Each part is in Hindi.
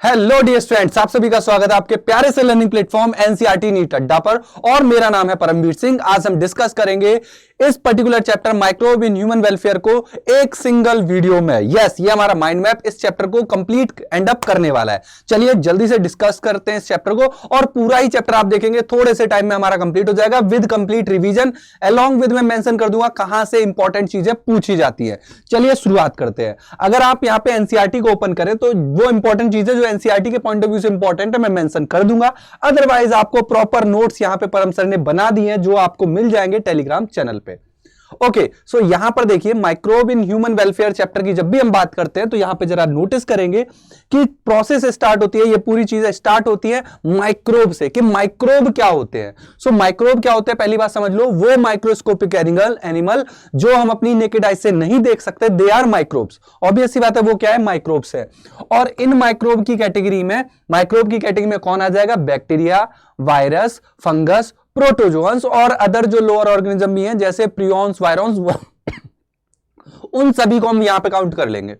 हेलो डियर स्टूडेंट्स, आप सभी का स्वागत है आपके प्यारे से लर्निंग प्लेटफॉर्म एनसीईआरटी नीट अड्डा पर। और मेरा नाम है परमवीर सिंह। आज हम डिस्कस करेंगे इस particular chapter microbe in human welfare को एक सिंगल वीडियो में। यस, ये हमारा माइंड मैप इस चैप्टर को कंप्लीट एंड अप करने वाला है। चलिए जल्दी से डिस्कस करते हैं इस चैप्टर को, और पूरा ही चैप्टर आप देखेंगे थोड़े से टाइम में हमारा कंप्लीट हो जाएगा with complete revision. Along with मैं मेंशन कर दूंगा कहां से इंपॉर्टेंट चीजें पूछी जाती है। चलिए शुरुआत करते हैं। अगर आप यहां पे एनसीईआरटी को ओपन करें तो वो इंपॉर्टेंट चीजें जो एनसीईआरटी के पॉइंट ऑफ व्यू से इंपॉर्टेंट है मैं मेंशन कर दूंगा। अदरवाइज आपको प्रॉपर नोट्स यहां पे परम सर ने बना दिए हैं जो आपको मिल जाएंगे टेलीग्राम चैनल पे। ओके, सो यहां पर देखिए microbe in human welfare chapter की जब भी हम बात करते हैं तो यहां पे जरा नोटिस करेंगे कि प्रोसेस स्टार्ट होती है, ये पूरी चीजें स्टार्ट होती है माइक्रोब से कि माइक्रोब क्या होते हैं। सो माइक्रोब क्या होते हैं पहली बात समझ लो, वो माइक्रोस्कोपिक एनिमल जो हम अपनी नेकेड आई से नहीं देख सकते, दे आर माइक्रोब्स। ऑब्वियस सी बात है, वो क्या है, माइक्रोब्स है। और इन माइक्रोब की कैटेगरी में कौन आ जाएगा, बैक्टीरिया, वायरस, फंगस, प्रोटोजोअन्स और अदर जो लोअर ऑर्गेनिज्म भी हैं जैसे प्रियॉन्स, वायरॉन्स, उन सभी को हम यहां पे काउंट कर लेंगे।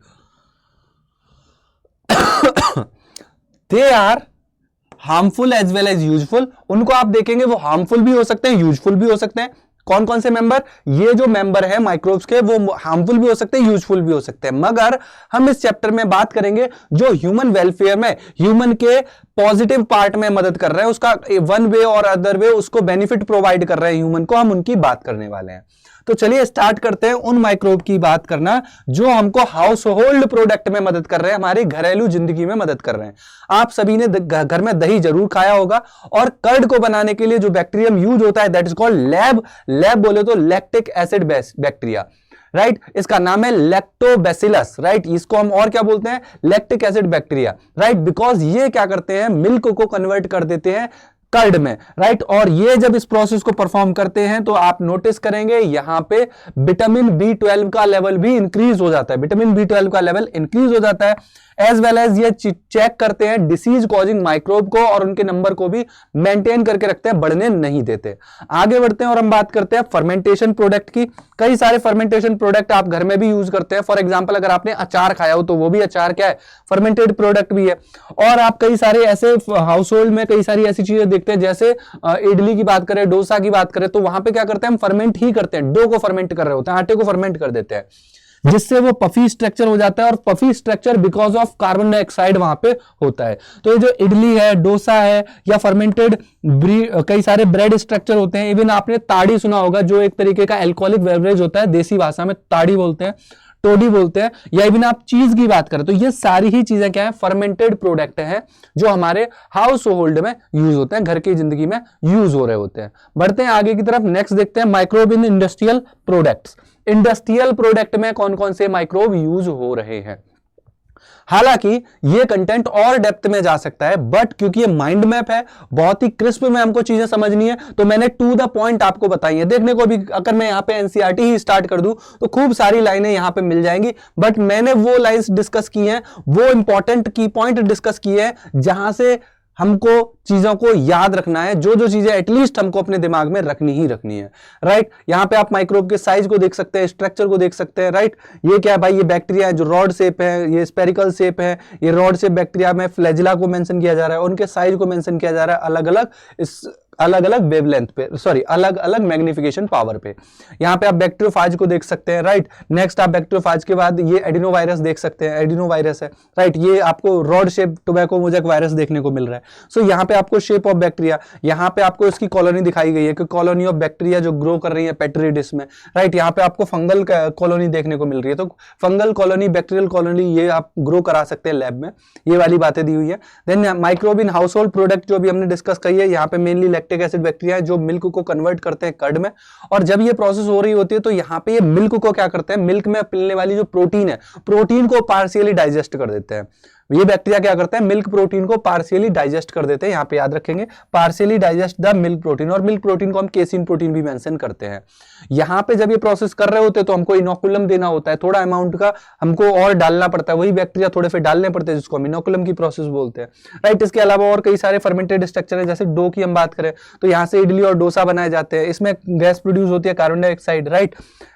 They are harmful as well as useful. उनको आप देखेंगे वो हार्मफुल भी हो सकते हैं, यूजफुल भी हो सकते हैं। कौन कौन से मेंबर, ये जो मेंबर है माइक्रोब्स के वो हार्मफुल भी हो सकते हैं, यूजफुल भी हो सकते हैं। मगर हम इस चैप्टर में बात करेंगे जो ह्यूमन वेलफेयर में ह्यूमन के पॉजिटिव पार्ट में मदद कर रहे हैं, उसका वन वे और अदर वे उसको बेनिफिट प्रोवाइड कर रहे हैं ह्यूमन को, हम उनकी बात करने वाले हैं। तो चलिए स्टार्ट करते हैं उन माइक्रोब की बात करना जो हमको हाउस होल्ड प्रोडक्ट में मदद कर रहे हैं, हमारी घरेलू जिंदगी में मदद कर रहे हैं। आप सभी ने घर में दही जरूर खाया होगा, और कर्ड को बनाने के लिए जो बैक्टीरियम यूज होता है दैट इज कॉल्ड लैब बोले तो लैक्टिक एसिड बैक्टीरिया, राइट। इसका नाम है लैक्टोबैसिलस, राइट। इसको हम और क्या बोलते हैं, lactic acid bacteria, right. Because ये क्या करते हैं, मिल्क को कन्वर्ट कर देते हैं कर्ड में, राइट। और ये जब इस प्रोसेस को परफॉर्म करते हैं तो आप नोटिस करेंगे यहां पे विटामिन B12 का लेवल भी इंक्रीज हो जाता है, विटामिन B12 का लेवल इंक्रीज हो जाता है। एज वेल एज ये चेक करते हैं डिसीज कॉजिंग माइक्रोब को, और उनके नंबर को भी मेंटेन करके रखते हैं, बढ़ने नहीं देते। आगे बढ़ते हैं और हम बात करते हैं फर्मेंटेशन प्रोडक्ट की। कई सारे फर्मेंटेशन प्रोडक्ट आप घर में भी यूज करते हैं। फॉर एग्जांपल अगर आपने अचार खाया हो तो वो भी अचार क्या है, फर्मेंटेड प्रोडक्ट भी है। और आप कई सारे ऐसे हाउस होल्ड में कई सारी ऐसी चीजें देखते हैं, जैसे इडली की बात करें, डोसा की बात करें, तो वहां पे क्या करते हैं, हम फर्मेंट ही करते हैं, डो को फर्मेंट कर रहे होते हैं, आटे को फर्मेंट कर देते हैं, जिससे वो पफी स्ट्रक्चर हो जाता है। और puffy structure because of carbon dioxide वहां पे होता है। तो ये जो इडली है, डोसा है, या फर्मेंटेड कई सारे ब्रेड स्ट्रक्चर होते हैं। इवन आपने ताड़ी सुना होगा जो एक तरीके का एल्कोहलिक बेवरेज होता है, देसी भाषा में ताड़ी बोलते हैं, टोडी बोलते हैं। या इवन आप चीज की बात करें तो ये सारी ही चीजें क्या है, फर्मेंटेड प्रोडक्ट हैं जो हमारे हाउस होल्ड में यूज होते हैं, घर की जिंदगी में यूज हो रहे होते हैं। बढ़ते हैं आगे की तरफ, नेक्स्ट देखते हैं microbe in industrial products. Industrial product में कौन कौन से माइक्रोब यूज हो रहे हैं। हालांकि ये कंटेंट और डेप्थ में जा सकता है, बट क्योंकि ये माइंड मैप है, बहुत ही क्रिस्प में हमको चीजें समझनी है, तो मैंने टू द पॉइंट आपको बताई है। देखने को भी अगर मैं यहां पे एनसीईआरटी ही स्टार्ट कर दूं तो खूब सारी लाइनें यहां पे मिल जाएंगी, बट मैंने वो लाइंस डिस्कस की हैं, वो इंपॉर्टेंट की पॉइंट डिस्कस किए हैं जहां से हमको चीजों को याद रखना है, जो जो चीजें एटलीस्ट हमको अपने दिमाग में रखनी ही रखनी है, राइट। यहां पे आप माइक्रोब के साइज को देख सकते हैं, स्ट्रक्चर को देख सकते हैं, राइट। ये क्या है भाई, ये बैक्टीरिया है जो रॉड शेप है, ये स्पेरिकल शेप है, ये रॉड शेप बैक्टीरिया में फ्लैजिला को मेंशन किया जा रहा है, उनके साइज को मेंशन किया जा रहा है अलग अलग वेवलेंथ पे, सॉरी अलग अलग मैग्निफिकेशन पावर पे। यहां पे आप बैक्टीरियोफाज को देख सकते हैं, राइट। नेक्स्ट आप बैक्टीरियोफाज के बाद ये एडिनोवायरस देख सकते हैं, एडिनोवायरस है, राइट। ये आपको rod shape tobacco mosaic virus देखने को मिल रहा है। सो यहां पे आपको शेप ऑफ बैक्टीरिया, यहां पे आपको इसकी कॉलोनी दिखाई गई है कि कॉलोनी ऑफ बैक्टीरिया जो ग्रो कर रही है पेट्री डिश में, राइट। यहां पे आपको फंगल कॉलोनी देखने को मिल रही है, तो फंगल कॉलोनी, बैक्टीरियल कॉलोनी ये आप ग्रो करा सकते हैं लैब में, ये वाली बातें दी हुई है। Then microbe in household product जो भी हमने डिस्कस की है, यहाँ पे मेनली लैक्टिक एसिड बैक्टीरिया है जो मिल्क को कन्वर्ट करते हैं कर्ड में। और जब ये प्रोसेस हो रही होती है तो यहाँ पे ये मिल्क को क्या करते हैं, मिल्क में मिलने वाली जो प्रोटीन है, प्रोटीन को पार्शियली डाइजेस्ट कर देते हैं। ये बैक्टीरिया क्या करते हैं, मिल्क प्रोटीन को पार्शियली डाइजेस्ट कर देते हैं। यहाँ पे याद रखेंगे partially digest the milk protein, और मिल्क प्रोटीन को हम केसिन प्रोटीन भी मेंशन करते हैं। यहाँ पे जब ये प्रोसेस कर रहे होते हैं तो हमको इनोकुलम देना होता है, थोड़ा अमाउंट का हमको और डालना पड़ता है, वही बैक्टीरिया थोड़े फिर डालने पड़ते हैं जिसको हम इनोकुलम की प्रोसेस बोलते हैं, राइट। इसके अलावा और कई सारे फर्मेंटेड स्ट्रक्चर है, जैसे डो की हम बात करें तो यहाँ से इडली और डोसा बनाए जाते हैं, इसमें गैस प्रोड्यूस होती है कार्बन डाइऑक्साइड, राइट।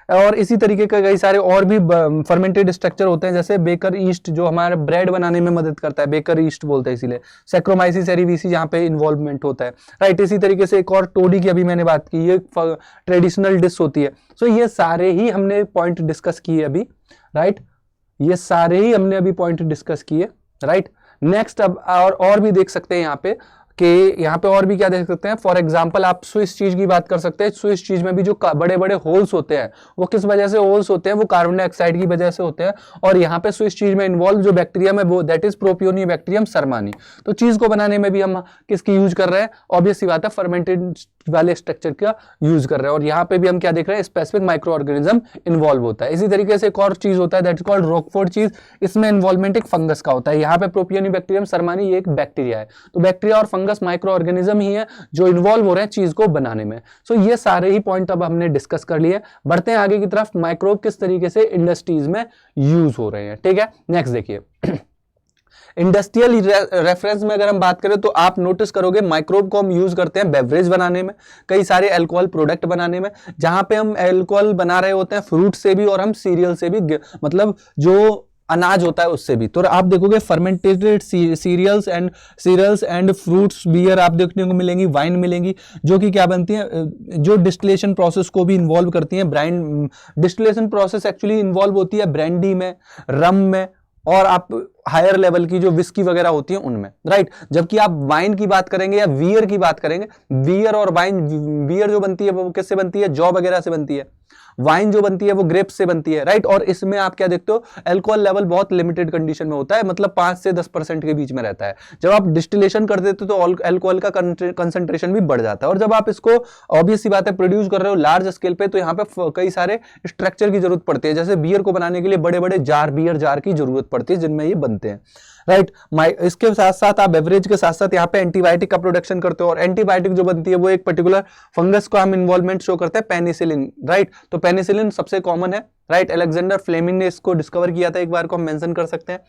और इसी तरीके के कई सारे और भी फर्मेंटेड स्ट्रक्चर होते हैं, जैसे बेकर ईस्ट जो हमारे ब्रेड बनाने में मदद करता है, बेकर ईस्ट बोलते हैं इसीलिए। सैक्रोमाइसिस एरिविसी जहाँ पे इन्वॉल्वमेंट होता है, राइट। इसी तरीके से एक और टोडी की अभी मैंने बात की, ये ट्रेडिशनल डिश होती है। सो ये सारे ही हमने पॉइंट डिस्कस किए अभी, राइट। ये सारे ही हमने अभी पॉइंट डिस्कस किए, राइट। नेक्स्ट अब और भी देख सकते हैं यहाँ पे कि यहाँ पे और भी क्या देख सकते हैं। फॉर एग्जांपल आप स्विस चीज की बात कर सकते हैं। स्विस चीज में भी जो बड़े बड़े होल्स होते हैं वो किस वजह से होल्स होते हैं, वो कार्बन डाइऑक्साइड की वजह से होते हैं। और यहाँ पे स्विस चीज में इन्वॉल्व जो बैक्टीरियम है वो दैट इज प्रोपियोनिबैक्टीरियम शर्मानी। तो चीज को बनाने में भी हम किसकी यूज कर रहे हैं, ऑब्वियस सी बात है फर्मेंटेड वाले स्ट्रक्चर का यूज कर रहे हैं। और यहाँ पे भी हम क्या देख रहे हैं, स्पेसिफिक माइक्रो ऑर्गेनिज्म इन्वॉल्व होता है। इसी तरीके से एक और चीज होता है दैट इज कॉल्ड रॉकफोर्ड चीज, इसमें इन्वॉल्वमेंट एक फंगस का होता है। यहाँ पे प्रोपियोनिबैक्टीरियम शर्मानी ये एक बैक्टीरिया है। तो बैक्टीरिया और फंगस माइक्रो ऑर्गेनिज्म ही है जो इन्वॉल्व हो रहे हैं चीज को बनाने में। सो ये सारे ही पॉइंट अब हमने डिस्कस कर लिए। बढ़ते हैं आगे की तरफ, माइक्रोब किस तरीके से इंडस्ट्रीज में यूज हो रहे हैं, ठीक है। नेक्स्ट देखिए इंडस्ट्रियल रेफरेंस में अगर हम बात करें तो आप नोटिस करोगे माइक्रोब को हम यूज करते हैं बेवरेज बनाने में, कई सारे अल्कोहल प्रोडक्ट बनाने में, जहां पे हम अल्कोहल बना रहे होते हैं फ्रूट से भी और हम सीरियल से भी, मतलब जो अनाज होता है उससे भी। तो आप देखोगे fermented cereals and fruits, beer आप देखने को मिलेंगी, वाइन मिलेंगी, जो कि क्या बनती है, जो डिस्टिलेशन प्रोसेस को भी इन्वॉल्व करती है। Brand distillation process actually involve होती है ब्रांडी में, रम में, और आप हायर लेवल की जो विस्की वगैरह होती है उनमें, राइट। जबकि आप वाइन की बात करेंगे या बियर की बात करेंगे, बियर और वाइन, बियर जो बनती है वो किससे बनती है, जौ वगैरह से बनती है। वाइन जो बनती है वो ग्रेप्स से बनती है, राइट। और इसमें आप क्या देखते हो, अल्कोहल लेवल बहुत लिमिटेड कंडीशन में होता है, मतलब 5 से 10% के बीच में रहता है। जब आप डिस्टिलेशन कर देते हो तो अल्कोहल का कंसंट्रेशन भी बढ़ जाता है। और जब आप इसको ऑब्वियस सी बात है प्रोड्यूस कर रहे हो लार्ज स्केल पे, तो यहाँ पे कई सारे स्ट्रक्चर की जरूरत पड़ती है। जैसे बियर को बनाने के लिए बड़े बड़े जार, बियर जार की जरूरत पड़ती है जिनमें ये बनते हैं, राइट। इसके साथ साथ आप बेवरेज के साथ साथ यहाँ पे एंटीबायोटिक का प्रोडक्शन करते हो, और एंटीबायोटिक जो बनती है वो एक पर्टिकुलर फंगस को हम इन्वॉल्वमेंट शो करते हैं, पेनिसिलिन, राइट। तो पेनिसिलिन सबसे कॉमन है, राइट। अलेक्जेंडर फ्लेमिंग ने इसको डिस्कवर किया था, एक बार को हम मेंशन कर सकते हैं।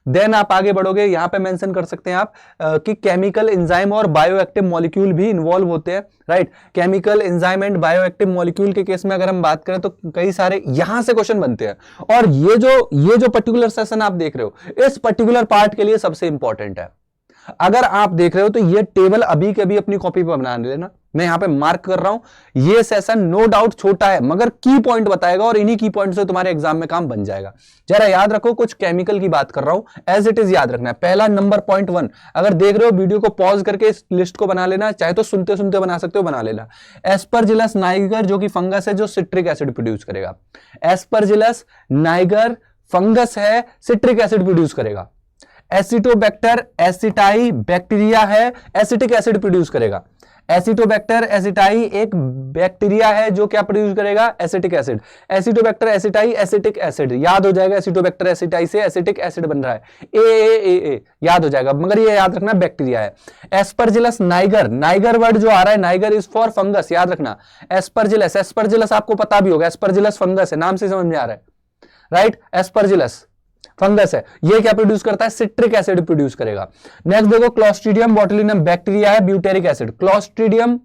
देन आप आगे बढ़ोगे, यहाँ पे मेंशन कर सकते हैं आप कि केमिकल एंजाइम और बायोएक्टिव मॉलिक्यूल भी इन्वॉल्व होते हैं, right. Chemical enzyme and bioactive molecule के केस में अगर हम बात करें तो कई सारे यहां से क्वेश्चन बनते हैं। और ये जो पर्टिकुलर सेशन आप देख रहे हो, इस पर्टिकुलर पार्ट के लिए सबसे इंपॉर्टेंट है। अगर आप देख रहे हो तो ये टेबल अभी के अभी अपनी कॉपी पर बना लेना, मैं यहां पे मार्क कर रहा हूं। ये सेशन नो डाउट छोटा है मगर की पॉइंट बताएगा, और इन्हीं की पॉइंट से तुम्हारे एग्जाम में काम बन जाएगा। जरा याद रखो, कुछ केमिकल की बात कर रहा हूं, एज इट इज याद रखना है। पहला नंबर पॉइंट 1, अगर देख रहे हो वीडियो को पॉज करके इस लिस्ट को बना लेना, चाहे तो सुनते सुनते बना सकते हो, बना लेना। एस्परजिलस नाइगर जो कि फंगस है जो सिट्रिक एसिड प्रोड्यूस करेगा। एस्परजिलस नाइगर फंगस है, सिट्रिक एसिड प्रोड्यूस करेगा। एसिटोबैक्टर एसिटाई बैक्टीरिया है, एसिटिक एसिड प्रोड्यूस करेगा। एसिटोबैक्टर एसिटाई एक बैक्टीरिया है जो क्या प्रोड्यूस करेगा, acetic acid. Acetobacter aceti acetic acid, याद हो जाएगा, एसिटोबैक्टर एसिटाई से एसिटिक एसिड बन रहा है, ए याद हो जाएगा, मगर ये याद रखना बैक्टीरिया है। एस्परजिलस नाइगर, नाइगर वर्ड जो आ रहा है, नाइगर इज फॉर फंगस, याद रखना। एस्परजिलस आपको पता भी होगा, एस्परजिलस फंगस है, नाम से समझ में आ रहा है, राइट। एस्परजिलस फंगस है, ये क्या प्रोड्यूस करता है, सिट्रिक एसिड प्रोड्यूस करेगा। नेक्स्ट देखो, क्लोस्ट्रीडियम बोटुलिनम बैक्टीरिया है, butyric acid. Clostridium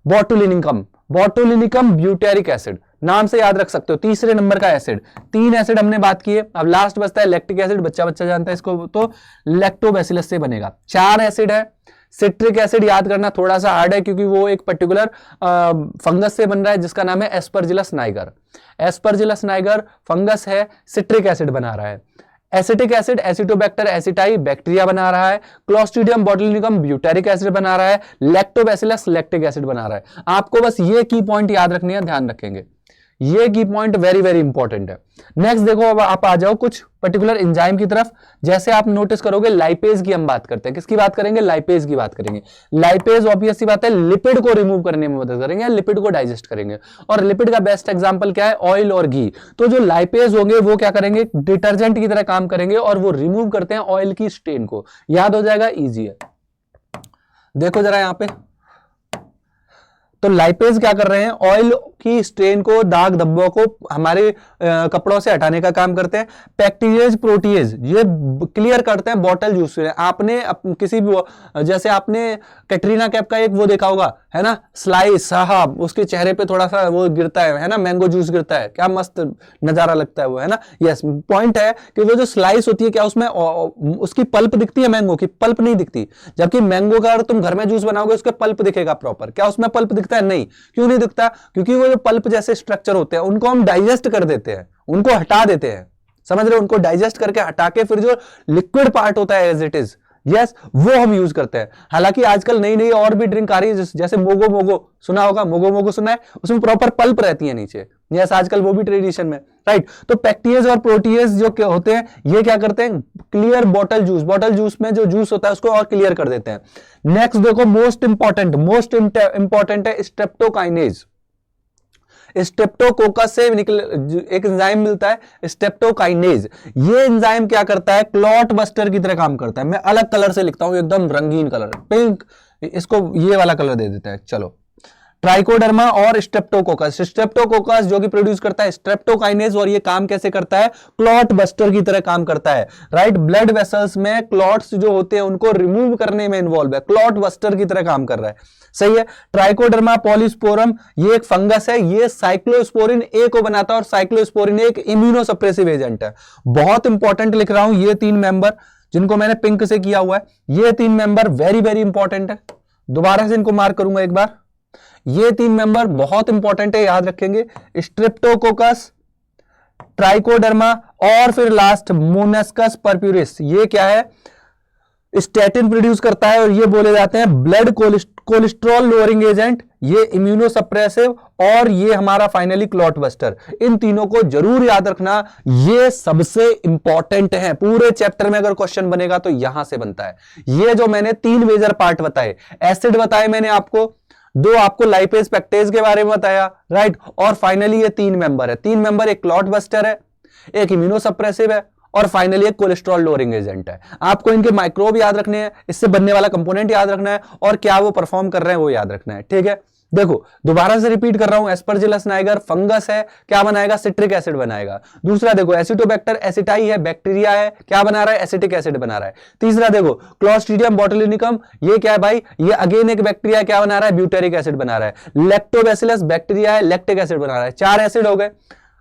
botulinicum butyric acid, नाम से याद रख सकते हो, तीसरे नंबर का एसिड। 3 एसिड हमने बात की है, अब लास्ट बचता है लैक्टिक एसिड, बच्चा जानता है इसको, तो लैक्टोबैसिलस से बनेगा। 4 एसिड है। सिट्रिक एसिड याद करना थोड़ा सा हार्ड है क्योंकि वो एक पर्टिकुलर फंगस से बन रहा है जिसका नाम है Aspergillus Niger. Aspergillus Niger fungus है, सिट्रिक एसिड बना रहा है। Acetic acid Acetobacter aceti bacteria बना रहा है। क्लोस्ट्रीडियम बोटुलिनिकम ब्यूटेरिक एसिड बना रहा है। लैक्टोबैसिलस लैक्टिक एसिड बना रहा है। आपको बस ये की पॉइंट याद रखनी है, ध्यान रखेंगे, ये की पॉइंट वेरी वेरी इंपॉर्टेंट है। नेक्स्ट देखो, अब आप आ जाओ कुछ पर्टिकुलर एंजाइम की तरफ। जैसे आप नोटिस करोगे लाइपेज की हम बात करते हैं, किसकी बात करेंगे, लाइपेज की बात करेंगे। लाइपेज ऑब्वियस सी बात है लिपिड को रिमूव करने में मदद करेंगे, लिपिड को डाइजेस्ट करेंगे। और लिपिड का बेस्ट एग्जांपल क्या है, ऑयल और घी। तो जो लाइपेज होंगे वो क्या करेंगे, डिटर्जेंट की तरह काम करेंगे और वो रिमूव करते हैं ऑयल की स्टेन को। याद हो जाएगा, इजी है। देखो जरा यहां पे तो लाइपेज क्या कर रहे हैं, ऑयल की स्टेन को, दाग धब्बों को हमारे कपड़ों से हटाने का काम करते हैं। पैक्टीजेज प्रोटीएज ये क्लियर करते हैं बॉटल जूस से। आपने किसी भी, जैसे आपने कैटरीना कैफ का एक वो देखा होगा है ना, स्लाइस साहब, उसके चेहरे पे थोड़ा सा वो गिरता है ना, मैंगो जूस गिरता है, क्या मस्त नजारा लगता है वो, है ना। यस, पॉइंट है कि वो जो स्लाइस होती है क्या उसमें उसकी पल्प दिखती है, मैंगो की पल्प नहीं दिखती। जबकि मैंगो का अगर तुम घर में जूस बनाओगे उसके पल्प दिखेगा प्रॉपर, क्या उसमें पल्प दिखता है? नहीं। क्यों नहीं दिखता? क्योंकि वो जो पल्प जैसे स्ट्रक्चर होते हैं उनको हम डाइजेस्ट कर देते हैं, उनको हटा देते हैं, समझ रहे हो, उनको डाइजेस्ट करके हटा के फिर जो लिक्विड पार्ट होता है एज इट इज, यस, वो हम यूज करते हैं। हालांकि आजकल नई नई और भी ड्रिंक आ रही है, जैसे मोगो मोगो सुना होगा, मोगो मोगो सुना है, उसमें प्रॉपर पल्प रहती है नीचे, यस, आजकल वो भी ट्रेडिशन में, राइट। तो पैक्टीज और प्रोटीएज जो होते हैं ये क्या करते हैं, क्लियर बॉटल जूस में जो जूस होता है उसको और क्लियर कर देते हैं। नेक्स्ट देखो, मोस्ट इंपॉर्टेंट है स्ट्रेप्टोकाइनेज। स्ट्रेप्टोकोकस से एक एंजाइम मिलता है स्ट्रेप्टोकाइनेज। ये एंजाइम क्या करता है, क्लॉट बस्टर की तरह काम करता है। मैं अलग कलर से लिखता हूं, एकदम रंगीन कलर, पिंक, इसको ये वाला कलर दे देता है, चलो। ट्राइकोडर्मा और स्ट्रेप्टोकोकस जो कि प्रोड्यूस करता है स्ट्रेप्टोकाइनेज, और ये काम कैसे करता है, क्लॉट बस्टर की तरह काम करता है, राइट। ब्लड वेसल्स में क्लॉट्स जो होते हैं उनको रिमूव करने में इन्वॉल्व है, क्लॉट बस्टर की तरह काम कर रहा है, सही है। ट्राइकोडर्मा पॉलीस्पोरम ये एक फंगस है, ये साइक्लोस्पोरिन ए को बनाता है, और साइक्लोस्पोरिन एक इम्यूनोसप्रेसिव एजेंट है। बहुत इंपॉर्टेंट लिख रहा हूं, ये 3 मेंबर जिनको मैंने पिंक से किया हुआ है, ये 3 मेंबर वेरी वेरी इंपॉर्टेंट है। दोबारा से इनको मार्क करूंगा एक बार, ये 3 मेंबर बहुत इंपॉर्टेंट है, याद रखेंगे। स्ट्रेप्टोकोकस, ट्राइकोडर्मा और फिर लास्ट मोनस्कस परप्यूरिस, ये क्या है, स्टैटिन प्रोड्यूस करता है, और ये बोले जाते हैं ब्लड कोलेस्ट्रॉल लोअरिंग एजेंट, ये इम्यूनोसप्रेसिव, और ये हमारा फाइनली क्लॉट बस्टर। इन तीनों को जरूर याद रखना, ये सबसे इंपॉर्टेंट है। पूरे चैप्टर में अगर क्वेश्चन बनेगा तो यहां से बनता है। ये जो मैंने 3 मेजर पार्ट बताए, एसिड बताए मैंने आपको, 2 आपको लाइपेज पेक्टेज के बारे में बताया, राइट, और फाइनली ये 3 मेंबर है। 3 मेंबर, एक क्लॉट बस्टर है, एक इम्यूनोसप्रेसिव है, और फाइनली एक कोलेस्ट्रॉल लोअरिंग एजेंट है। आपको इनके माइक्रोब याद रखने हैं, इससे बनने वाला कंपोनेंट याद रखना है, और क्या वो परफॉर्म कर रहे हैं वो याद रखना है, ठीक है। देखो दोबारा से रिपीट कर रहा हूं, एस्परजिलस नाइगर फंगस है, क्या बनाएगा, सिट्रिक एसिड बनाएगा। दूसरा देखो एसिटोबैक्टर एसिटाई है, बैक्टीरिया है, क्या बना रहा है, एसिटिक एसिड बना रहा है। तीसरा देखो क्लोस्ट्रीडियम बोटुलिनिकम, ये क्या है भाई, ये अगेन एक बैक्टीरिया, क्या बना रहा है, ब्यूटेरिक एसिड बना रहा है। लैक्टोबैसिलस बैक्टीरिया है, लैक्टिक एसिड बना रहा है। 4 एसिड हो गए।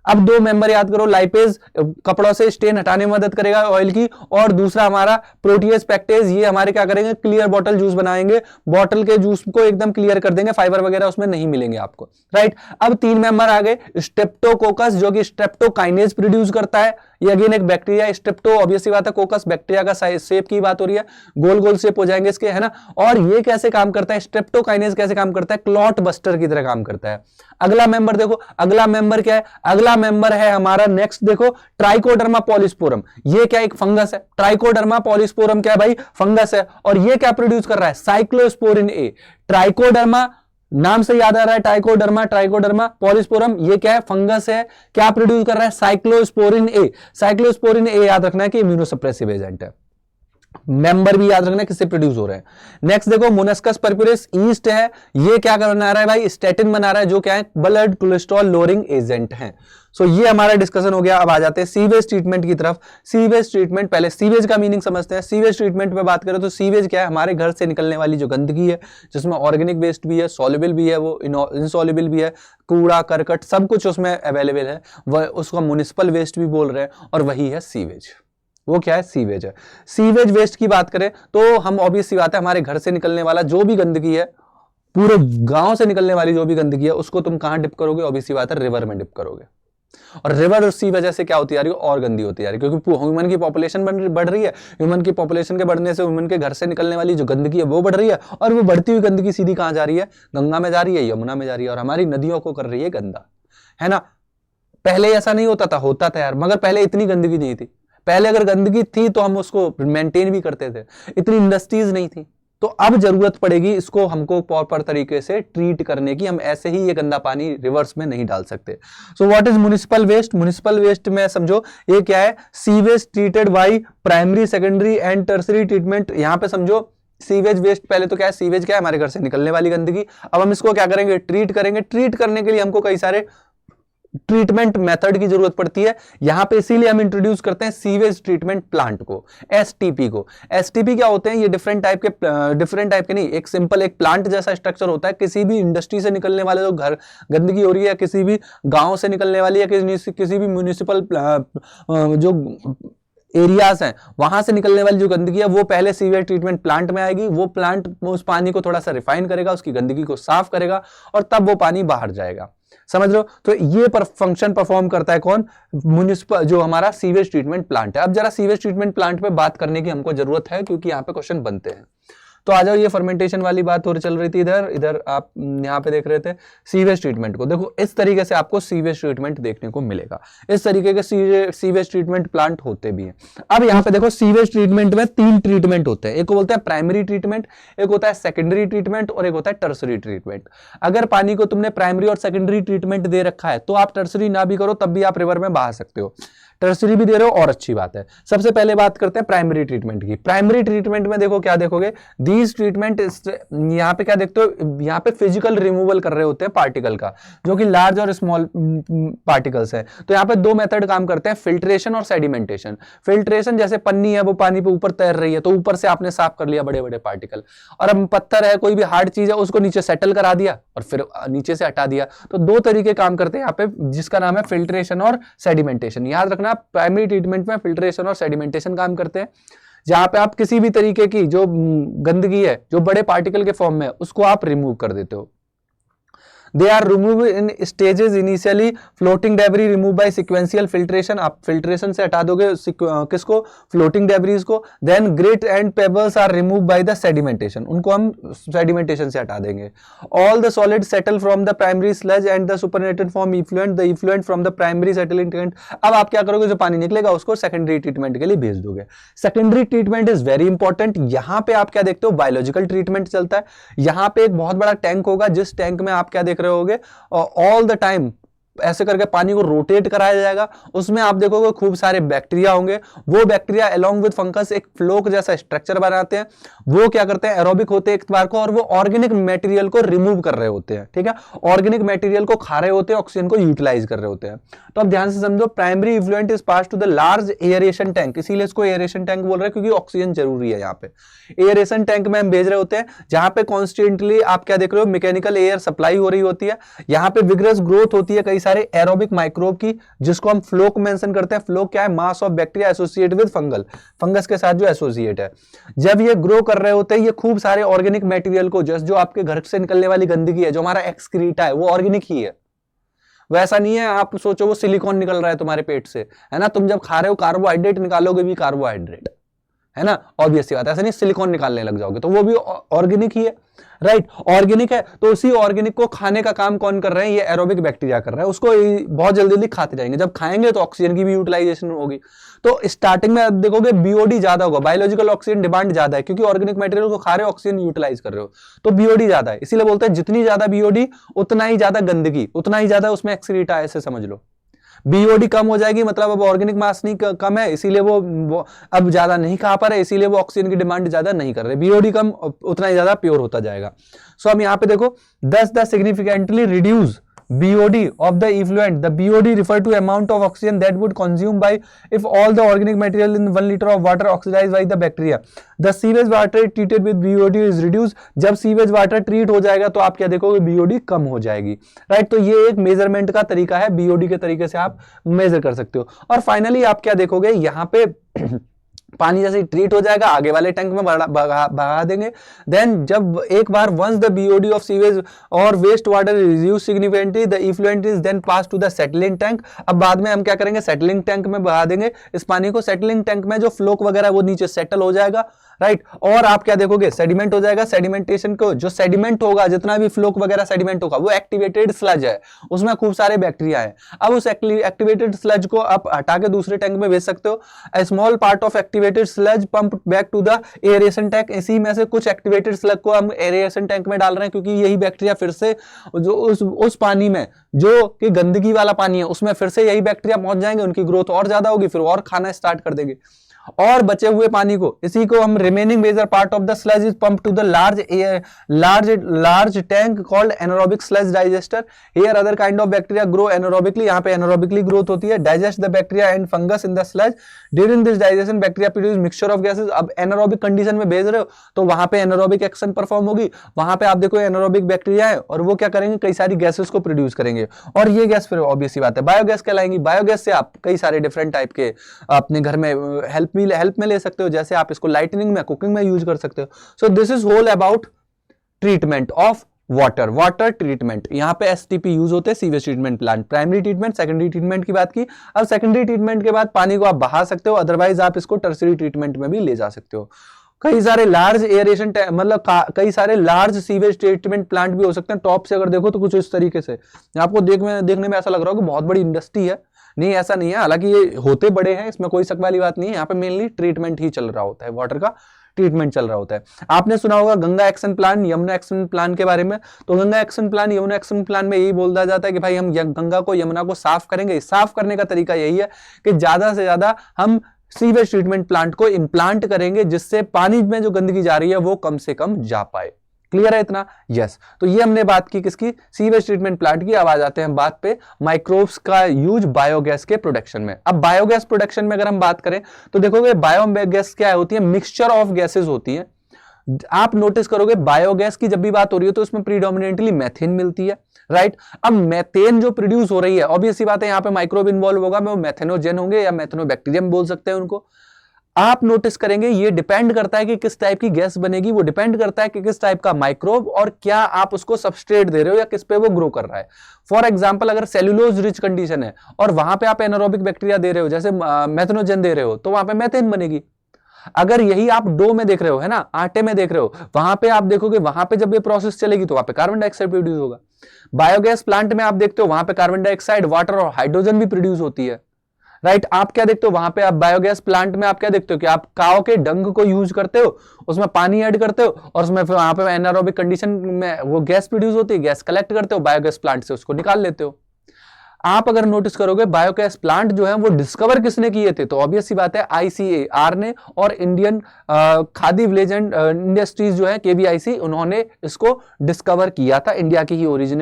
अब 2 मेंबर याद करो, लाइपेज कपड़ों से स्टेन हटाने में मदद करेगा ऑयल की, और दूसरा हमारा प्रोटीएज पैक्टेज, ये हमारे क्या करेंगे, क्लियर बॉटल जूस बनाएंगे, बॉटल के जूस को एकदम क्लियर कर देंगे, फाइबर वगैरह उसमें नहीं मिलेंगे आपको, राइट। अब 3 मेंबर आ गए, स्ट्रेप्टोकोकस जो कि स्ट्रेप्टोकाइनेज प्रोड्यूस करता है, ये अगेन एक बैक्टीरिया, स्ट्रेप्टो ऑब्वियस सी बात है, कोकस बैक्टीरिया का शेप की बात हो रही है, गोल गोल शेप हो जाएंगे इसके, है ना। और ये कैसे काम करता है, स्ट्रेप्टोकाइनेज कैसे काम करता है, क्लॉट बस्टर की तरह काम करता है। अगला मेंबर देखो, अगला मेंबर क्या है, अगला मेंबर है हमारा नेक्स्ट देखो ट्राइकोडर्मा पॉलीस्पोरम। ये क्या एक फंगस है, ट्राइकोडर्मा पॉलीस्पोरम क्या है भाई, फंगस है, और ये क्या प्रोड्यूस कर रहा है, साइक्लोस्पोरिन ए। ट्राइकोडर्मा नाम से याद आ रहा है, ट्राइकोडर्मा पॉलीस्पोरम, ये क्या है, फंगस है, क्या प्रोड्यूस कर रहा है, साइक्लोस्पोरिन ए। साइक्लोस्पोरिन ए याद रखना है कि इम्यूनोसप्रेसिव एजेंट है। मेंबर भी याद रखना किससे प्रोड्यूस हो रहे हैं। नेक्स्ट देखो मोनस्कस परप्यूरिस ईस्ट है, ये क्या बना रहा है भाई, स्टैटिन बना रहा है, जो क्या है, ब्लड कोलेस्ट्रॉल लोअरिंग एजेंट है। सो ये हमारा डिस्कशन हो गया। अब आ जाते हैं सीवेज ट्रीटमेंट की तरफ। सीवेज ट्रीटमेंट, पहले सीवेज का मीनिंग समझते हैं। सीवेज ट्रीटमेंट पे बात करें तो सीवेज क्या है, हमारे घर से निकलने वाली जो गंदगी है, जिसमें ऑर्गेनिक वेस्ट भी है, सॉल्युबल भी है, वो इनसॉल्युबल भी है, कूड़ा करकट सब कुछ उसमें अवेलेबल है, वह उसको म्युनिसिपल वेस्ट भी बोल रहे हैं, और वही है सीवेज। वो क्या है, सीवेज है। सीवेज वेस्ट की बात करें तो हम ऑब्वियस सी बात है, हमारे घर से निकलने वाला जो भी गंदगी है, पूरे गांव से निकलने वाली जो भी गंदगी है, उसको तुम कहां डिप करोगे, ऑब्वियस सी बात है, रिवर में डिप करोगे। और रिवर उसी वजह से क्या होती जा रही है, और गंदी होती जा रही है, क्योंकि ह्यूमन की पॉपुलेशन बढ़ रही है। ह्यूमन की पॉपुलेशन के बढ़ने से ह्यूमन के घर से निकलने वाली जो गंदगी है वो बढ़ रही है, और वो बढ़ती हुई गंदगी सीधी कहां जा रही है, गंगा में जा रही है, यमुना में जा रही है, और हमारी नदियों को कर रही है गंदा, है ना। पहले ऐसा नहीं होता था यार, मगर पहले इतनी गंदगी नहीं थी। पहले अगर गंदगी थी तो हम उसको मेंटेन भी करते थे, इतनी इंडस्ट्रीज नहीं थी। तो अब जरूरत पड़ेगी इसको हमको प्रॉपर तरीके से ट्रीट करने की, हम ऐसे ही ये गंदा पानी रिवर्स में नहीं डाल सकते। So what is municipal waste, municipal waste में समझो ये क्या है, sewage treated by primary secondary and tertiary treatment. यहां पे समझो सीवेज वेस्ट, पहले तो क्या है, सीवेज क्या है, हमारे घर से निकलने वाली गंदगी। अब हम इसको क्या करेंगे, ट्रीट करेंगे। ट्रीट करने के लिए हमको कई सारे ट्रीटमेंट मेथड की जरूरत पड़ती है यहां पे, इसीलिए हम इंट्रोड्यूस करते हैं सीवेज ट्रीटमेंट प्लांट को, एसटीपी को। एसटीपी क्या होते हैं, ये डिफरेंट टाइप के नहीं, एक सिंपल एक प्लांट जैसा स्ट्रक्चर होता है। किसी भी इंडस्ट्री से निकलने वाले जो घर गंदगी हो रही है, किसी भी गांव से निकलने वाली है, किसी भी म्यूनिसिपल जो एरियाज हैं वहां से निकलने वाली जो गंदगी है वो पहले सीवेज ट्रीटमेंट प्लांट में आएगी। वो प्लांट उस पानी को थोड़ा सा रिफाइन करेगा, उसकी गंदगी को साफ करेगा और तब वो पानी बाहर जाएगा। समझ लो, तो ये फंक्शन परफॉर्म करता है कौन, म्युनिसिपल, जो हमारा सीवेज ट्रीटमेंट प्लांट है। अब जरा सीवेज ट्रीटमेंट प्लांट पे बात करने की हमको जरूरत है क्योंकि यहाँ पे क्वेश्चन बनते हैं। तो आ जाओ, ये फर्मेंटेशन वाली बात हो चल रही थी इधर आप यहाँ पे देख रहे थे सीवेज ट्रीटमेंट को। देखो इस तरीके से आपको सीवेज ट्रीटमेंट देखने को मिलेगा, इस तरीके के सीवेज ट्रीटमेंट प्लांट होते भी हैं। अब यहाँ पे देखो सीवेज ट्रीटमेंट में 3 ट्रीटमेंट होते हैं, एक को बोलते हैं प्राइमरी ट्रीटमेंट, एक होता है सेकेंडरी ट्रीटमेंट और एक होता है टर्सरी ट्रीटमेंट। अगर पानी को तुमने प्राइमरी और सेकेंडरी ट्रीटमेंट दे रखा है तो आप टर्सरी ना भी करो तब भी आप रिवर में बहा सकते हो, टर्सरी भी दे रहे हो और अच्छी बात है। सबसे पहले बात करते हैं प्राइमरी ट्रीटमेंट की। प्राइमरी ट्रीटमेंट में देखो क्या देखोगे, दीज ट्रीटमेंट, यहाँ पे क्या देखते हो, यहाँ पे फिजिकल रिमूवल कर रहे होते हैं पार्टिकल का, जो कि लार्ज और स्मॉल पार्टिकल्स है। तो यहाँ पे 2 मेथड काम करते हैं, फिल्ट्रेशन और सेडिमेंटेशन। फिल्ट्रेशन जैसे पन्नी है वो पानी पे ऊपर तैर रही है तो ऊपर से आपने साफ कर लिया बड़े बड़े पार्टिकल, और अब पत्थर है, कोई भी हार्ड चीज है, उसको नीचे सेटल करा दिया और फिर नीचे से हटा दिया। तो 2 तरीके काम करते हैं यहाँ पे, जिसका नाम है फिल्ट्रेशन और सेडिमेंटेशन। याद रखना, प्राइमरी ट्रीटमेंट में फिल्ट्रेशन और सेडिमेंटेशन काम करते हैं, जहां पे आप किसी भी तरीके की जो गंदगी है जो बड़े पार्टिकल के फॉर्म में है उसको आप रिमूव कर देते हो। They are removed in stages, initially floating debris removed by sequential filtration। आप filtration से हटा दोगे किसको, floating debris को। Then grit and pebbles are removed by the sedimentation, उनको हम sedimentation से हटा देंगे। All the solids settle from the primary sludge and the supernatant form effluent, the effluent from the primary settling tank। अब आप क्या करोगे, जो पानी निकलेगा उसको सेकेंडरी ट्रीटमेंट के लिए भेज दोगे। Secondary treatment is very important. यहां पे आप क्या देखते हो, बायोलॉजिकल ट्रीटमेंट चलता है। यहां पे एक बहुत बड़ा टैंक होगा, जिस टैंक में आप क्या देख रहे होगे, ऑल द टाइम ऐसे करके पानी को रोटेट कराया जाएगा। उसमें आप देखोगे खूब सारे बैक्टीरिया होंगे, वो बैक्टीरिया अलोंग विद फंगस एक फ्लोक जैसा स्ट्रक्चर बनाते हैं। वो क्या करते हैं, एरोबिक होते हैं एक बार को, और वो ऑर्गेनिक मटेरियल को रिमूव कर रहे होते हैं। ठीक है, ऑर्गेनिक मटेरियल को खा रहे होते हैं, ऑक्सीजन को यूटिलाइज कर रहे होते हैं। तो अब ध्यान से समझो, primary effluent is pass to the large aeration tank, इसीलिए इसको एयरेशन टैंक बोल रहे हैं क्योंकि ऑक्सीजन जरूरी है। यहाँ पे एयरेशन टैंक में हम भेज रहे होते हैं, जहां पे कॉन्स्टेंटली आप क्या देख रहे हो, मैकेनिकल एयर सप्लाई हो रही होती है। यहाँ पे विग्रस ग्रोथ होती है कई सारे एरोबिक माइक्रोब की, जिसको हम फ्लोक मेंशन करते हैं। फ्लोक क्या है, mass of bacteria associate with fungus के साथ जो एसोसिएट है। जब ये ग्रो कर रहे होते हैं, ये खूब सारे ऑर्गेनिक मटेरियल को, जो आपके घर से निकलने वाली गंदगी है, जो हमारा एक्सक्रीटा है, वो ऑर्गेनिक ही है। वैसा नहीं है आप सोचो वो सिलिकॉन निकल रहा है तुम्हारे पेट से, है ना। तुम जब खा रहे हो कार्बोहाइड्रेट निकालोगे भी कार्बोहाइड्रेट, है ना, ऑब्वियस सी बात है। ऐसा नहीं सिलिकॉन निकालने लग जाओगे, तो वो भी ऑर्गेनिक ही है, राइट, ऑर्गेनिक है। तो उसी ऑर्गेनिक को खाने का काम कौन कर रहे हैं, ये एरोबिक बैक्टीरिया कर रहा है। उसको बहुत जल्दी खाते जाएंगे, जब खाएंगे तो ऑक्सीजन की भी यूटिलाइजेशन होगी। तो स्टार्टिंग में आप देखोगे बीओडी ज्यादा होगा, बायोलॉजिकल ऑक्सीजन डिमांड ज्यादा है, क्योंकि ऑर्गेनिक मटेरियल को खा रहे हो, ऑक्सीजन यूटिलाइज कर रहे हो, तो बीओडी ज्यादा है। इसीलिए बोलते हैं जितनी ज्यादा बीओडी उतना ही ज्यादा गंदगी, उतना ही ज्यादा उसमें एक्सक्रीटा है, ऐसे समझ लो। बीओडी कम हो जाएगी मतलब अब ऑर्गेनिक मास नहीं कम है, इसीलिए वो अब ज्यादा नहीं खा पा रहे, इसीलिए वो ऑक्सीजन की डिमांड ज्यादा नहीं कर रहे। बीओडी कम उतना ही ज्यादा प्योर होता जाएगा। सो हम यहाँ पे देखो, thus the significantly reduce BOD of the effluent. The BOD refer to amount of oxygen that would consume by if all the organic material in 1 liter of water oxidized by the bacteria. The sewage water treated with BOD is reduced. जब सीवेज वाटर ट्रीट हो जाएगा तो आप क्या देखोगे, BOD कम हो जाएगी, राइट। तो ये एक मेजरमेंट का तरीका है, BOD के तरीके से आप मेजर कर सकते हो। और फाइनली आप क्या देखोगे, यहाँ पे पानी जैसे ट्रीट हो जाएगा, आगे वाले टैंक में बहा देंगे। देन जब एक बार once the BOD of sewage और waste water reduce significantly, the effluent is then pass to the settling tank. अब बाद में हम क्या करेंगे, सेटलिंग टैंक में बहा देंगे इस पानी को। सेटलिंग टैंक में जो फ्लोक वगैरह वो नीचे सेटल हो जाएगा, राइट। और आप क्या देखोगे, सेडिमेंट हो जाएगा। सेडिमेंटेशन को जो सेडिमेंट होगा, जितना भी फ्लोक वगैरह सेडिमेंट होगा, वो एक्टिवेटेड स्लज है, उसमें खूब सारे बैक्टीरिया है। अब उस एक्टिवेटेड स्लज को आप हटा के दूसरे टैंक में भेज सकते हो। A small part of activated sludge pump back to the aeration tank. इसी में से कुछ एक्टिवेटेड स्लज को हम एरेशन टैंक में डाल रहे हैं, क्योंकि यही बैक्टीरिया फिर से जो उस पानी में जो कि गंदगी वाला पानी है, उसमें फिर से यही बैक्टीरिया पहुंच जाएंगे, उनकी ग्रोथ और ज्यादा होगी, फिर और खाना स्टार्ट कर देंगे। और बचे हुए पानी को, इसी को हम remaining major part of the sludge is pump to the large tank called anaerobic sludge digester. Here other kind of bacteria grow anaerobically, यहाँ पे एनारोबिकली ग्रोथ होती है। Digest the bacteria and fungus in the sludge. During this digestion bacteria produce mixture of gases. अब एनारोबिक कंडीशन में भेज रहे हो तो वहां पे एनारोबिक एक्शन परफॉर्म होगी, वहां पे आप देखो एनारोबिक बैक्टीरिया है और वो क्या करेंगे, कई सारी गैसेस को प्रोड्यूस करेंगे और ये गैस फिर ऑब्वियस सी बात है बायोगैस कहलाएंगी। बायोगैस से आप कई सारे डिफरेंट टाइप के अपने घर में हेल्प में ले सकते हो, जैसे आप इसको लाइटनिंग में, कुकिंग में यूज कर सकते हो। So this is whole about treatment of water treatment. यहां पे एसटीपी यूज होते हैं, sewage treatment plant. Primary treatment, secondary treatment की बात की। अब सेकेंडरी ट्रीटमेंट के बाद पानी को आप बहा सकते हो, अदरवाइज आप इसको टर्सरी ट्रीटमेंट में भी ले जा सकते हो। कई सारे लार्ज एयरेशन मतलब कई सारे लार्ज सीवेज ट्रीटमेंट प्लांट भी हो सकते हैं। टॉप से अगर देखो तो कुछ इस तरीके से आपको देखने में ऐसा लग रहा हो कि बहुत बड़ी इंडस्ट्री है, नहीं ऐसा नहीं है। हालांकि ये होते बड़े हैं, इसमें कोई शक वाली बात नहीं है। यहाँ पे मेनली ट्रीटमेंट ही चल रहा होता है, वाटर का ट्रीटमेंट चल रहा होता है। आपने सुना होगा Ganga action plan, Yamuna action plan के बारे में। तो Ganga action plan, Yamuna action plan में यही बोला जाता है कि भाई हम गंगा को, यमुना को साफ करेंगे। साफ करने का तरीका यही है कि ज्यादा से ज्यादा हम सीवेज ट्रीटमेंट प्लांट को इम्प्लांट करेंगे, जिससे पानी में जो गंदगी जा रही है वो कम से कम जा पाए। क्लियर है इतना? यस। तो ये हमने बात की किसकी, सीवेज ट्रीटमेंट प्लांट की। अब आ जाते हैं बात पे माइक्रोब्स का यूज बायोगैस के प्रोडक्शन में। अब बायोगैस प्रोडक्शन में अगर हम बात करें तो देखोगे बायोगैस क्या होती है, मिक्सचर ऑफ गैसेज होती है। आप नोटिस करोगे बायोगैस की जब भी बात हो रही है तो उसमें प्रीडोमिनेंटली मेथेन मिलती है, राइट। अब मेथेन जो प्रोड्यूस हो रही है, ऑब्वियस सी बात है यहाँ पे माइक्रोब इन्वॉल्व होगा, वो मेथेनोजेन होंगे या मेथेनोबैक्टीरियम बोल सकते हैं उनको। आप नोटिस करेंगे ये डिपेंड करता है कि किस टाइप की गैस बनेगी, वो डिपेंड करता है कि किस टाइप का माइक्रोब और क्या आप उसको सबस्ट्रेट दे रहे हो या किस पे वो ग्रो कर रहा है। फॉर एग्जांपल अगर सेल्यूलोज रिच कंडीशन है और वहां पे आप एनारोबिक बैक्टीरिया दे रहे हो, जैसे मेथेनोजेन दे रहे हो, तो वहां पे मेथेन बनेगी। अगर यही आप डो में देख रहे हो, है ना, आटे में देख रहे हो, वहां पे आप देखोगे वहां पे जब ये प्रोसेस चलेगी तो वहां पे कार्बन डाइऑक्साइड प्रोड्यूस होगा। बायोगैस प्लांट में आप देखते हो वहां पे कार्बन डाइऑक्साइड, वाटर और हाइड्रोजन भी प्रोड्यूस होती है, राइट। आप क्या देखते हो वहां पे, आप बायोगैस प्लांट में आप क्या देखते हो कि आप काव के डंग को यूज करते हो, उसमें पानी ऐड करते हो और उसमें फिर वहां पे एनारोबिक कंडीशन में वो गैस प्रोड्यूस होती है, गैस कलेक्ट करते हो बायोगैस प्लांट से, उसको निकाल लेते हो। आप अगर नोटिस करोगे बायोगैस प्लांट जो है वो डिस्कवर किसने किए थे, तो ऑब्वियस सी बात है आईसीएआर ने और Indian khadi village and industries जो है केवीआईसी, उन्होंने इसको डिस्कवर किया था। इंडिया की ही ओरिजिन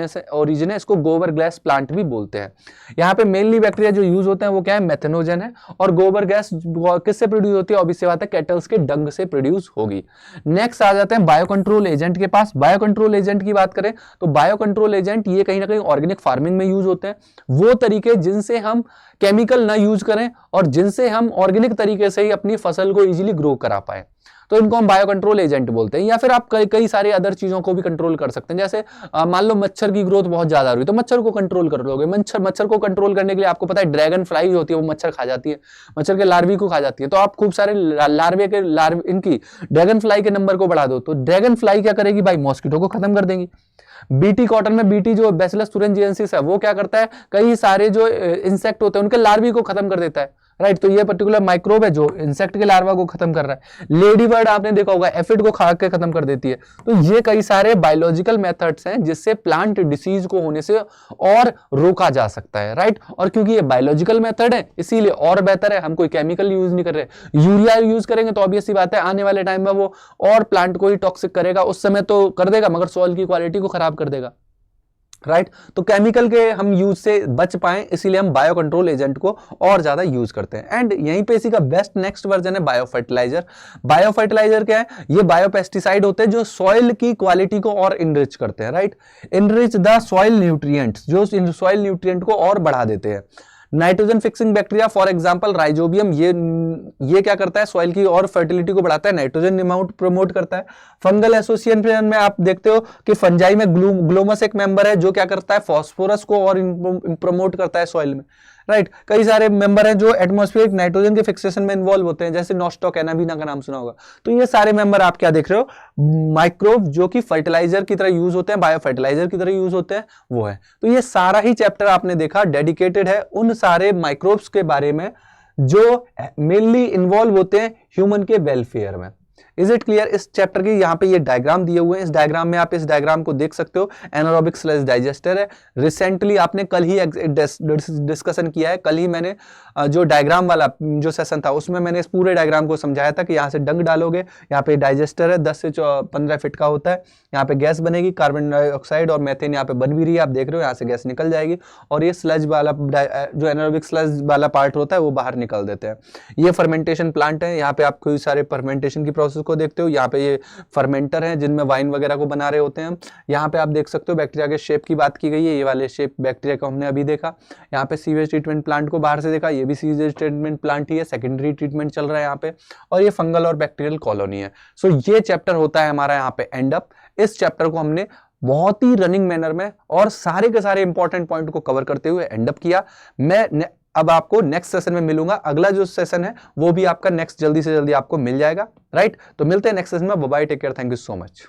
है, इसको गोबर गैस प्लांट भी बोलते हैं। यहाँ पे मेनली बैक्टीरिया जो यूज होते हैं वो क्या है, मेथेनोजन है। और गोबर गैस किससे प्रोड्यूस होती है, ऑब्वियस सी बात है केटल्स के डंग से प्रोड्यूस होगी। नेक्स्ट आ जाते हैं बायो कंट्रोल एजेंट के पास। बायो कंट्रोल एजेंट की बात करें तो बायो कंट्रोल एजेंट ये कहीं ना कहीं ऑर्गेनिक फार्मिंग में यूज होते हैं। वो तरीके जिनसे हम केमिकल ना यूज करें और जिनसे हम ऑर्गेनिक तरीके से ही अपनी फसल को इजीली ग्रो करा पाए, तो इनको हम बायो कंट्रोल एजेंट बोलते हैं। या फिर आप कई सारे अदर चीजों को भी कंट्रोल कर सकते हैं, जैसे मान लो मच्छर की ग्रोथ बहुत ज्यादा हो रही है तो मच्छर को कंट्रोल कर लोगे। मच्छर को कंट्रोल करने के लिए आपको पता है ड्रैगन फ्लाई होती है, वो मच्छर खा जाती है, मच्छर के लार्वी को खा जाती है। तो आप खूब सारे लार्वे इनकी ड्रैगन फ्लाई के नंबर को बढ़ा दो, तो ड्रैगन फ्लाई क्या करेगी भाई, मॉस्किटो को खत्म कर देंगी। बीटी कॉटन में बीटी जो बैसिलस तुरंजिएंसिस है वो क्या करता है, कई सारे जो इंसेक्ट होते हैं उनके लार्वी को खत्म कर देता है, राइट। तो ये पर्टिकुलर माइक्रोब है जो इंसेक्ट के लार्वा को खत्म कर रहा है। लेडी बर्ड आपने देखा होगा एफिड को खा के खत्म कर देती है। तो ये कई सारे बायोलॉजिकल मेथड्स हैं जिससे प्लांट डिसीज को होने से और रोका जा सकता है, राइट। और क्योंकि ये बायोलॉजिकल मेथड है इसीलिए और बेहतर है, हम कोई केमिकल यूज नहीं कर रहे। यूरिया यूज करेंगे तो ऑब्वियस सी बात है आने वाले टाइम में वो और प्लांट को ही टॉक्सिक करेगा, उस समय तो कर देगा मगर सॉइल की क्वालिटी को खराब कर देगा, राइट। तो केमिकल के हम यूज से बच पाएं इसीलिए हम बायो कंट्रोल एजेंट को और ज्यादा यूज करते हैं। एंड यहीं पे इसी का बेस्ट नेक्स्ट वर्जन है बायो फर्टिलाइजर। बायो फर्टिलाइजर क्या है, ये बायो पेस्टिसाइड होते हैं जो सॉइल की क्वालिटी को और इनरिच करते हैं, right. Enrich the soil nutrients, जो सॉइल न्यूट्रिएंट को और बढ़ा देते हैं। Nitrogen fixing bacteria for example rhizobium, ये क्या करता है, सॉइल की और फर्टिलिटी को बढ़ाता है, नाइट्रोजन अमाउंट प्रमोट करता है। फंगल एसोसिएशन में आप देखते हो कि फंजाई में ग्लोमस एक मेंबर है जो क्या करता है, फास्फोरस को और प्रमोट करता है सॉइल में, राइट। कई सारे मेंबर हैं जो एटमॉस्फेरिक नाइट्रोजन के फिक्सेशन में इन्वॉल्व होते हैं, जैसे नॉस्टॉक एनाबीना का नाम सुना होगा। तो ये सारे मेंबर आप क्या देख रहे हो, माइक्रोब जो कि फर्टिलाइजर की तरह यूज होते हैं, बायो फर्टिलाइजर की तरह यूज होते हैं, वो है। तो ये सारा ही चैप्टर आपने देखा डेडिकेटेड है उन सारे माइक्रोब्स के बारे में जो मेनली इन्वॉल्व होते हैं ह्यूमन के वेलफेयर में। Is it clear? इस चैप्टर की यहाँ पे ये डायग्राम दिए हुए हैं, इस डायग्राम में आप इस डायग्राम को देख सकते हो। एनारोबिक स्लेज डाइजेस्टर है। रिसेंटली आपने कल ही डिस्कशन किया है, कल ही मैंने जो डायग्राम वाला जो सेशन था उसमें मैंने इस पूरे डायग्राम को समझाया था कि यहाँ से डंक डालोगे, यहाँ पे डाइजेस्टर है 10 से 15 फीट का होता है, यहाँ पे गैस बनेगी, कार्बन डाइऑक्साइड और मेथेन यहाँ पे बन भी रही है, आप देख रहे हो, यहाँ से गैस निकल जाएगी और ये स्लज वाला जो एनारोबिक स्लज वाला पार्ट होता है वो बाहर निकल देते हैं। ये फर्मेंटेशन प्लांट है, यहाँ पे आप कोई सारे फर्मेंटेशन की प्रोसेस को देखते हो। यहाँ पे ये फर्मेंटर है जिनमें वाइन वगैरह को बना रहे होते हैं। यहाँ पे आप देख सकते हो बैक्टीरिया के शेप की बात की गई है, ये वाले शेप बैक्टीरिया को हमने अभी देखा। यहाँ पे सीवेज ट्रीटमेंट प्लांट को बाहर से देखा, ये भी सीवेज ट्रीटमेंट प्लांट ही है, सेकेंडरी ट्रीटमेंट चल रहा है यहाँ पे, और ये फंगल और बैक्टीरियल कॉलोनी है। सो ये चैप्टर होता है हमारा यहाँ पे एंड अप। इस चैप्टर को हमने बहुत ही रनिंग मैनर में और सारे के सारे इंपॉर्टेंट पॉइंट को कवर करते हुए एंड अप किया। मैं अब आपको नेक्स्ट सेशन में मिलूंगा, अगला जो सेशन है वो भी आपका नेक्स्ट जल्दी से जल्दी आपको मिल जाएगा, राइट? तो मिलते हैं नेक्स्ट सेशन में। Bye bye, take care, thank you so much.